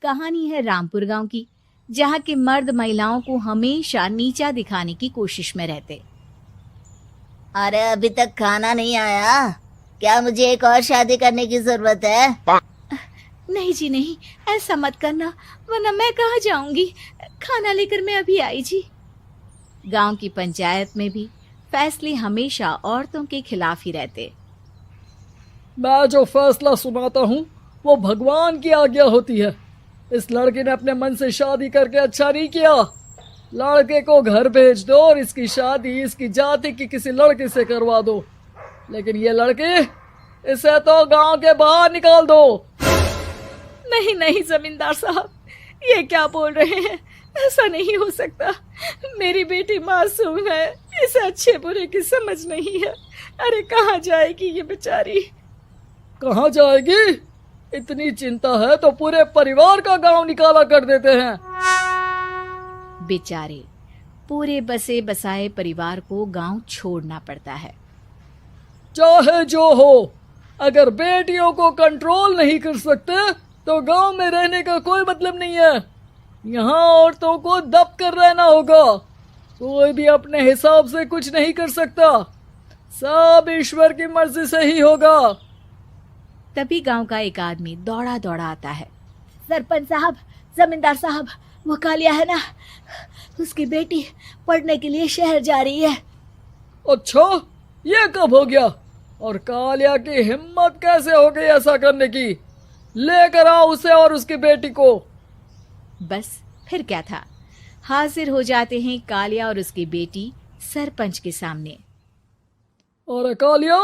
कहानी है रामपुर गांव की, जहां के मर्द महिलाओं को हमेशा नीचा दिखाने की कोशिश में रहते। अरे अभी तक खाना नहीं आया, क्या मुझे एक और शादी करने की जरूरत है? नहीं जी नहीं, ऐसा मत करना, वरना मैं कहाँ जाऊंगी। खाना लेकर मैं अभी आई जी। गांव की पंचायत में भी फैसले हमेशा औरतों के खिलाफ ही रहते। मैं जो फैसला सुनाता हूँ वो भगवान की आज्ञा होती है। इस लड़के ने अपने मन से शादी करके अच्छा नहीं किया। लड़के को घर भेज दो और इसकी शादी इसकी जाति की किसी लड़के से करवा दो, लेकिन ये लड़की, इसे तो गांव के बाहर निकाल दो। नहीं नहीं जमींदार साहब, ये क्या बोल रहे हैं? ऐसा नहीं हो सकता। मेरी बेटी मासूम है, इसे अच्छे बुरे की समझ नहीं है। अरे कहाँ जाएगी ये बेचारी? कहाँ जाएगी? इतनी चिंता है तो पूरे परिवार का गांव निकाला कर देते हैं। बेचारे पूरे बसे बसाए परिवार को गांव छोड़ना पड़ता है। चाहे जो हो, अगर बेटियों को कंट्रोल नहीं कर सकते तो गांव में रहने का कोई मतलब नहीं है। यहाँ औरतों को दब कर रहना होगा। कोई भी अपने हिसाब से कुछ नहीं कर सकता, सब ईश्वर की मर्जी से ही होगा। तभी गांव का एक आदमी दौड़ा दौड़ा आता है। सरपंच साहब, जमींदार साहब, वो कालिया है ना, उसकी बेटी पढ़ने के लिए शहर जा रही है। अच्छा, ये कब हो गया? और कालिया की हिम्मत कैसे हो गई ऐसा करने की? लेकर आओ उसे और उसकी बेटी को। बस फिर क्या था, हाजिर हो जाते हैं कालिया और उसकी बेटी सरपंच के सामने। और कालिया,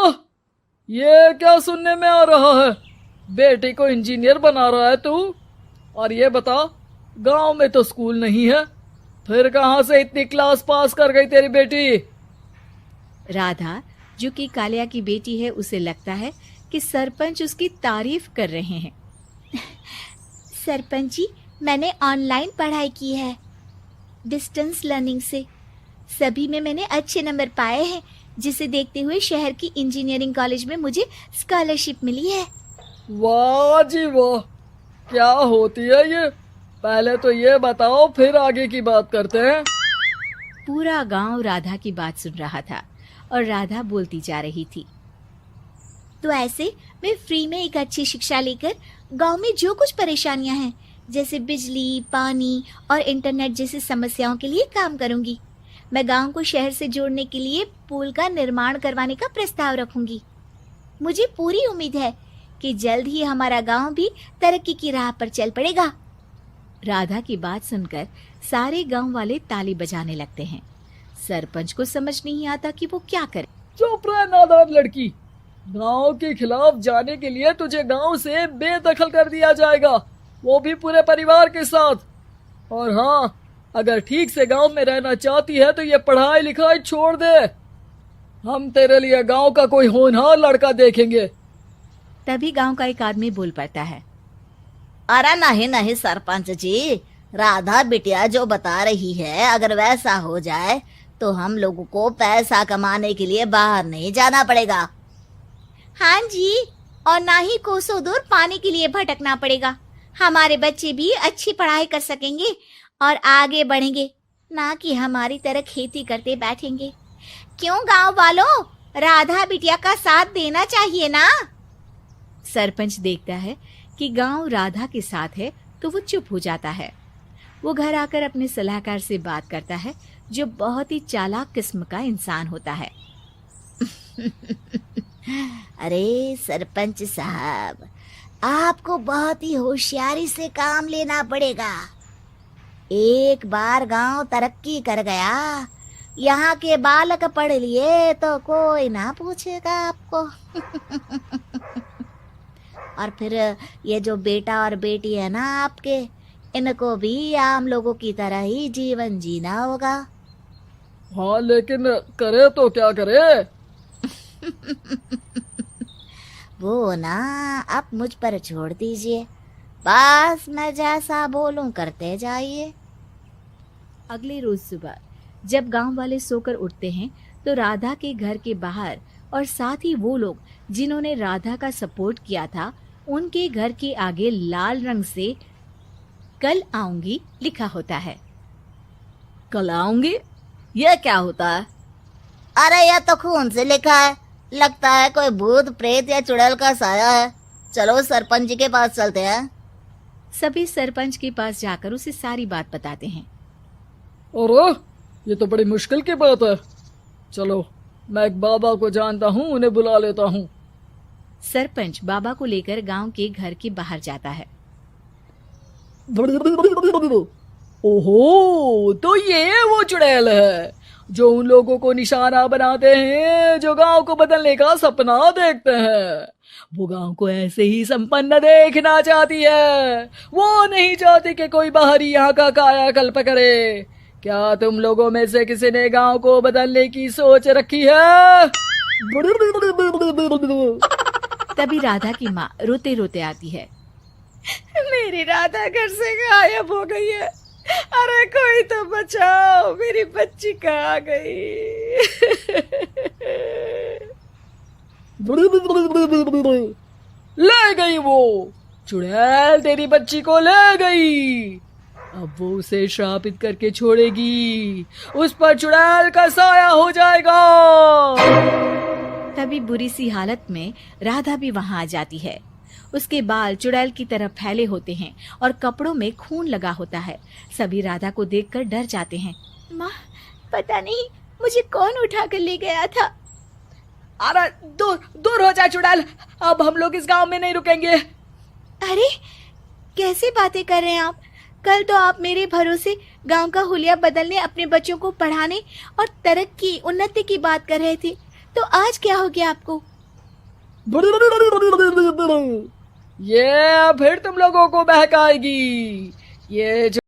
ये क्या सुनने में आ रहा है? बेटी को इंजीनियर बना रहा है तू? और ये बता, गांव में तो स्कूल नहीं है, फिर कहां से इतनी क्लास पास कर गई तेरी बेटी? राधा, जो कि कालिया की बेटी है, उसे लगता है कि सरपंच उसकी तारीफ कर रहे हैं। सरपंच जी, मैंने ऑनलाइन पढ़ाई की है, डिस्टेंस लर्निंग से। सभी में मैंने अच्छे नंबर पाए हैं, जिसे देखते हुए शहर की इंजीनियरिंग कॉलेज में मुझे स्कॉलरशिप मिली है। वाह जी वाह, क्या होती है ये? पहले तो ये बताओ, फिर आगे की बात करते हैं। पूरा गांव राधा की बात सुन रहा था और राधा बोलती जा रही थी। तो ऐसे मैं फ्री में एक अच्छी शिक्षा लेकर गांव में जो कुछ परेशानियां हैं, जैसे बिजली, पानी और इंटरनेट जैसी समस्याओं के लिए काम करूंगी। मैं गांव को शहर से जोड़ने के लिए पुल का निर्माण करवाने का प्रस्ताव रखूंगी। मुझे पूरी उम्मीद है कि जल्द ही हमारा गांव भी तरक्की की राह पर चल पड़ेगा। राधा की बात सुनकर सारे गांव वाले ताली बजाने लगते हैं। सरपंच को समझ नहीं आता कि वो क्या करे। चुप रह नादान लड़की, गांव के खिलाफ जाने के लिए तुझे गांव से बेदखल कर दिया जाएगा, वो भी पूरे परिवार के साथ। और हाँ, अगर ठीक से गांव में रहना चाहती है तो ये पढ़ाई लिखाई छोड़ दे। हम तेरे लिए गांव का कोई होनहार लड़का देखेंगे। तभी गांव का एक आदमी बोल पड़ता है। अरे नहीं नहीं सरपंच जी, राधा बिटिया जो बता रही है, अगर वैसा हो जाए तो हम लोगों को पैसा कमाने के लिए बाहर नहीं जाना पड़ेगा। हाँ जी, और ना ही कोसों दूर पानी के लिए भटकना पड़ेगा। हमारे बच्चे भी अच्छी पढ़ाई कर सकेंगे और आगे बढ़ेंगे, ना कि हमारी तरह खेती करते बैठेंगे। क्यों गांव वालों, राधा बिटिया का साथ देना चाहिए ना। सरपंच देखता है कि गांव राधा के साथ है तो वो चुप हो जाता है। वो घर आकर अपने सलाहकार से बात करता है, जो बहुत ही चालाक किस्म का इंसान होता है। अरे सरपंच साहब, आपको बहुत ही होशियारी से काम लेना पड़ेगा। एक बार गांव तरक्की कर गया, यहाँ के बालक पढ़ लिए तो कोई ना पूछेगा आपको। और फिर ये जो बेटा और बेटी है ना आपके, इनको भी आम लोगों की तरह ही जीवन जीना होगा। हाँ, लेकिन करे तो क्या करे? वो ना आप मुझ पर छोड़ दीजिए, बस मैं जैसा बोलूं करते जाइए। अगले रोज सुबह जब गांव वाले सोकर उठते हैं तो राधा के घर के बाहर और साथ ही वो लोग जिन्होंने राधा का सपोर्ट किया था, उनके घर के आगे लाल रंग से कल आऊंगी लिखा होता है। कल आऊंगी, यह क्या होता है? अरे यह तो खून से लिखा है, लगता है कोई भूत प्रेत या चुड़ैल का साया है। चलो सरपंच जी के पास चलते हैं। सभी सरपंच के पास जाकर उसे सारी बात बताते हैं। अरे ये तो बड़ी मुश्किल की बात है। चलो मैं एक बाबा को जानता हूँ, उन्हें बुला लेता हूँ। सरपंच बाबा को लेकर गांव के घर के बाहर जाता है। ओहो, तो ये वो चुड़ैल है जो उन लोगों को निशाना बनाते हैं जो गांव को बदलने का सपना देखते हैं। वो गांव को ऐसे ही संपन्न देखना चाहती है, वो नहीं चाहती कि कोई बाहरी यहाँ का कायाकल्प करे। क्या तुम लोगों में से किसी ने गांव को बदलने की सोच रखी है? तभी राधा की माँ रोते रोते आती है। मेरी राधा घर से गायब हो गई है। अरे कोई तो बचाओ, मेरी बच्ची कहाँ गई? ले गई वो चुड़ैल, तेरी बच्ची को ले गई। अब वो उसे श्रापित करके छोड़ेगी, उस पर चुड़ैल का साया हो जाएगा। तभी बुरी सी हालत में राधा भी वहां आ जाती है। उसके बाल चुड़ैल की तरह फैले होते हैं और कपड़ों में खून लगा होता है। सभी राधा को देखकर डर जाते हैं। माँ, पता नहीं मुझे कौन उठा कर ले गया था। अरे दूर दूर हो जा चुड़ैल, अब हम लोग इस गांव में नहीं रुकेंगे। अरे कैसी बातें कर रहे हैं आप? कल तो आप मेरे भरोसे गांव का हुलिया बदलने, अपने बच्चों को पढ़ाने और तरक्की उन्नति की बात कर रहे थे, तो आज क्या हो गया आपको? ये फिर तुम लोगों को बहकाएगी। ये